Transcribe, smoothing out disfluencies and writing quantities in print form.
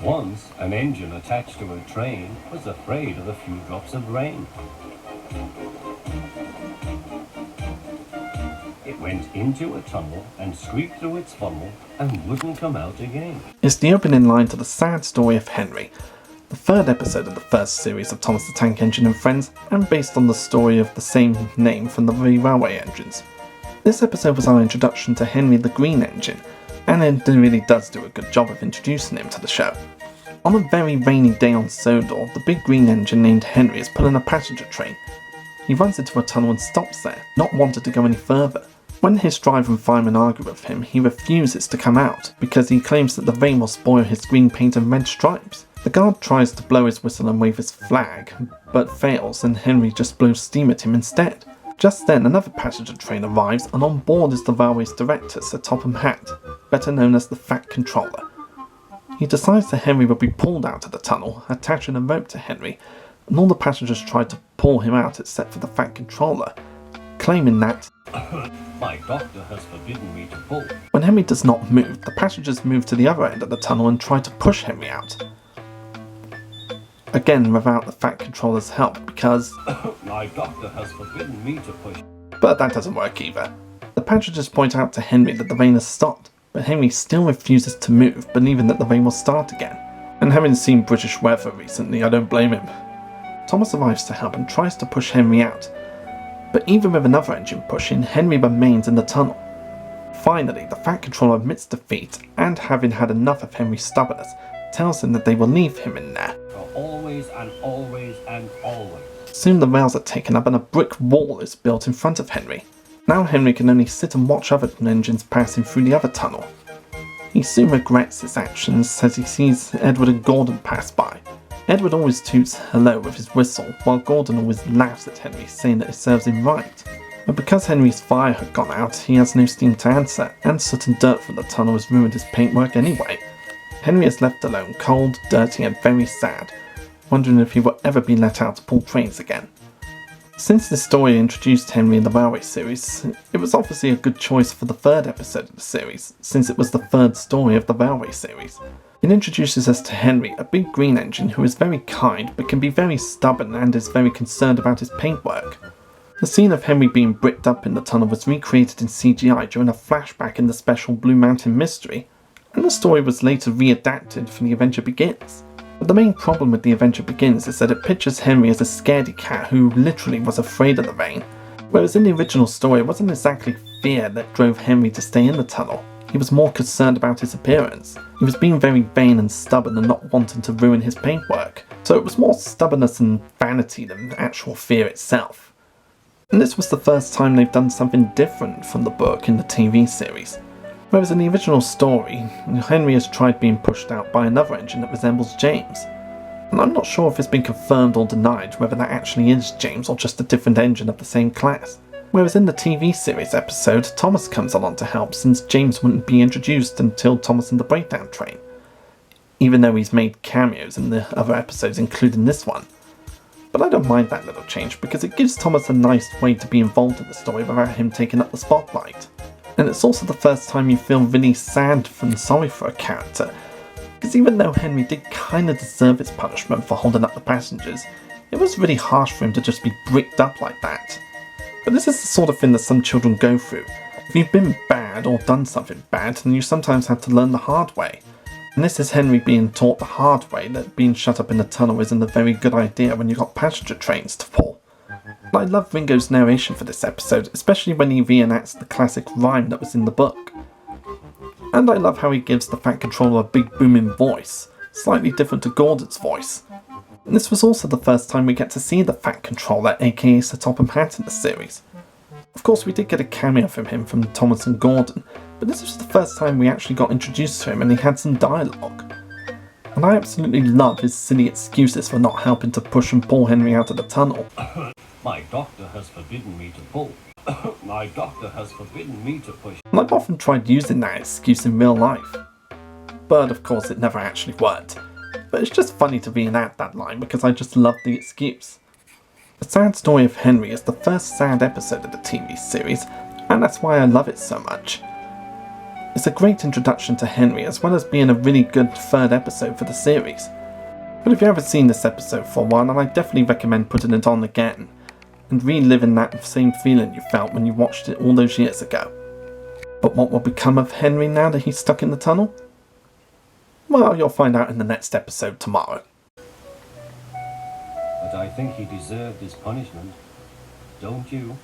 Once, an engine attached to a train was afraid of a few drops of rain. It went into a tunnel and squeaked through its funnel and wouldn't come out again. It's the opening line to the sad story of Henry, the third episode of the first series of Thomas the Tank Engine and Friends, and based on the story of the same name from the railway engines. This episode was our introduction to Henry the Green Engine, and it really does do a good job of introducing him to the show. On a very rainy day on Sodor, the big green engine named Henry is pulling a passenger train. He runs into a tunnel and stops there, not wanting to go any further. When his driver and fireman argue with him, he refuses to come out because he claims that the rain will spoil his green paint and red stripes. The guard tries to blow his whistle and wave his flag, but fails, and Henry just blows steam at him instead. Just then, another passenger train arrives, and on board is the railway's director, Sir Topham Hatt, better known as the Fat Controller. He decides that Henry will be pulled out of the tunnel, attaching a rope to Henry, and all the passengers try to pull him out except for the Fat Controller, claiming that My doctor has forbidden me to pull. When Henry does not move, the passengers move to the other end of the tunnel and try to push Henry out. Again, without the Fat Controller's help, because My doctor has forbidden me to push. But that doesn't work either. The passengers point out to Henry that the rain has stopped, but Henry still refuses to move, believing that the rain will start again. And having seen British weather recently, I don't blame him. Thomas arrives to help and tries to push Henry out, but even with another engine pushing, Henry remains in the tunnel. Finally, the Fat Controller admits defeat, and having had enough of Henry's stubbornness, tells him that they will leave him in there. For always and always and always. Soon the rails are taken up and a brick wall is built in front of Henry. Now Henry can only sit and watch other engines passing through the other tunnel. He soon regrets his actions as he sees Edward and Gordon pass by. Edward always toots hello with his whistle, while Gordon always laughs at Henry, saying that it serves him right. But because Henry's fire had gone out, he has no steam to answer, and soot and dirt from the tunnel has ruined his paintwork anyway. Henry is left alone, cold, dirty and very sad, wondering if he will ever be let out to pull trains again. Since this story introduced Henry in the Railway series, it was obviously a good choice for the third episode of the series, since it was the third story of the Railway series. It introduces us to Henry, a big green engine who is very kind but can be very stubborn and is very concerned about his paintwork. The scene of Henry being bricked up in the tunnel was recreated in CGI during a flashback in the special Blue Mountain Mystery, and the story was later readapted for The Adventure Begins. But the main problem with The Adventure Begins is that it pictures Henry as a scaredy cat who literally was afraid of the rain, whereas in the original story it wasn't exactly fear that drove Henry to stay in the tunnel. He was more concerned about his appearance. He was being very vain and stubborn and not wanting to ruin his paintwork, so it was more stubbornness and vanity than actual fear itself. And this was the first time they've done something different from the book in the TV series. Whereas in the original story, Henry has tried being pushed out by another engine that resembles James. And I'm not sure if it's been confirmed or denied whether that actually is James or just a different engine of the same class. Whereas in the TV series episode, Thomas comes along to help since James wouldn't be introduced until Thomas and the Breakdown Train, even though he's made cameos in the other episodes including this one. But I don't mind that little change because it gives Thomas a nice way to be involved in the story without him taking up the spotlight. And it's also the first time you feel really sad and sorry for a character, because even though Henry did kinda deserve his punishment for holding up the passengers, it was really harsh for him to just be bricked up like that. But this is the sort of thing that some children go through. If you've been bad or done something bad, then you sometimes have to learn the hard way. And this is Henry being taught the hard way that being shut up in the tunnel isn't a very good idea when you've got passenger trains to pull. And I love Ringo's narration for this episode, especially when he reenacts the classic rhyme that was in the book. And I love how he gives the Fat Controller a big booming voice, slightly different to Gordon's voice. And this was also the first time we get to see the Fat Controller, aka Sir Topham Hatt, in the series. Of course we did get a cameo from him from Thomas and Gordon, but this was the first time we actually got introduced to him and he had some dialogue. And I absolutely love his silly excuses for not helping to push and pull Henry out of the tunnel. My doctor has forbidden me to pull. My doctor has forbidden me to push. And I've often tried using that excuse in real life, but of course it never actually worked. But it's just funny to reenact that line because I just love the excuse. The Sad Story of Henry is the first sad episode of the TV series, and that's why I love it so much. It's a great introduction to Henry, as well as being a really good third episode for the series. But if you haven't seen this episode for a while, then I definitely recommend putting it on again, and reliving that same feeling you felt when you watched it all those years ago. But what will become of Henry now that he's stuck in the tunnel? Well, you'll find out in the next episode tomorrow. But I think he deserved his punishment, don't you?